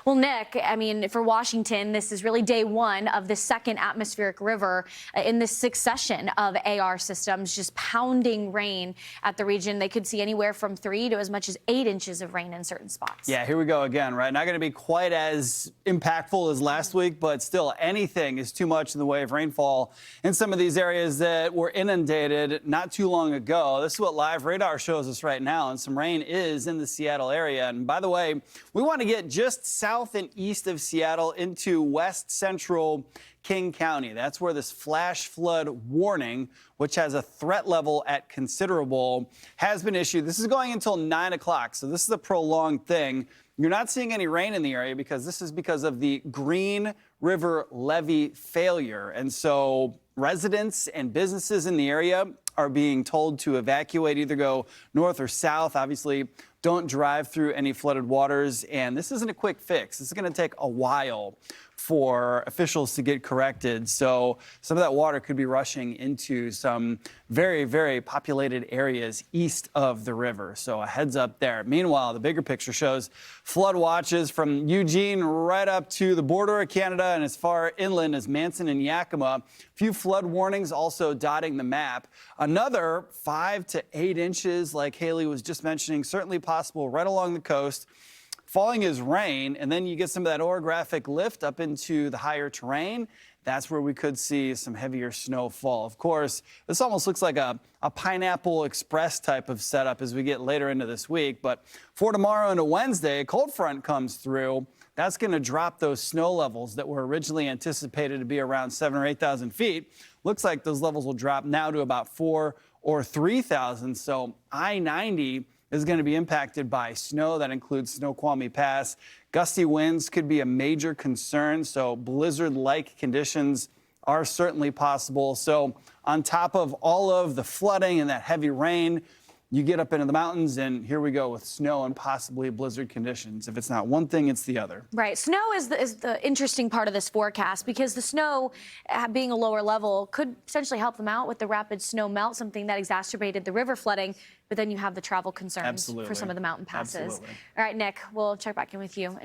Well, Nick, I mean, for Washington, this is really day one of the second atmospheric river in this succession of AR systems, just pounding rain at the region. They could see anywhere from 3 to as much as 8 inches of rain in certain spots. Yeah, here we go again, right? Not going to be quite as impactful as last week, but still anything is too much in the way of rainfall in some of these areas that were inundated not too long ago. This is what live radar shows us right now, and some rain is in the Seattle area. And by the way, we want to get just south and east of Seattle into west central King County. That's where this flash flood warning, which has a threat level at considerable, has been issued. This is going until 9 o'clock, so this is a prolonged thing. You're not seeing any rain in the area because this is because of the Green River levee failure. And so residents and businesses in the area are being told to evacuate, either go north or south. Obviously, don't drive through any flooded waters. And this isn't a quick fix. This is going to take a while for officials to get corrected. So some of that water could be rushing into some very, very populated areas east of the river. So a heads up there. Meanwhile, the bigger picture shows flood watches from Eugene right up to the border of Canada and as far inland as Manson and Yakima. A few flood warnings also dotting the map. Another 5 to 8 inches, like Haley was just mentioning, certainly possible right along the coast. Falling is rain, and then you get some of that orographic lift up into the higher terrain. That's where we could see some heavier snowfall. Of course, this almost looks like a Pineapple Express type of setup as we get later into this week. But for tomorrow into Wednesday, a cold front comes through. That's going to drop those snow levels that were originally anticipated to be around 7,000 or 8,000 feet. Looks like those levels will drop now to about 4,000 or 3,000. So I-90 is going to be impacted by snow. That includes Snoqualmie Pass. Gusty winds could be a major concern, so blizzard-like conditions are certainly possible. So on top of all of the flooding and that heavy rain, you get up into the mountains, and here we go with snow and possibly blizzard conditions. If it's not one thing, it's the other. Right. Snow is the interesting part of this forecast because the snow, being a lower level, could potentially help them out with the rapid snow melt, something that exacerbated the river flooding. But then you have the travel concerns for some of the mountain passes. Absolutely. All right, Nick, we'll check back in with you.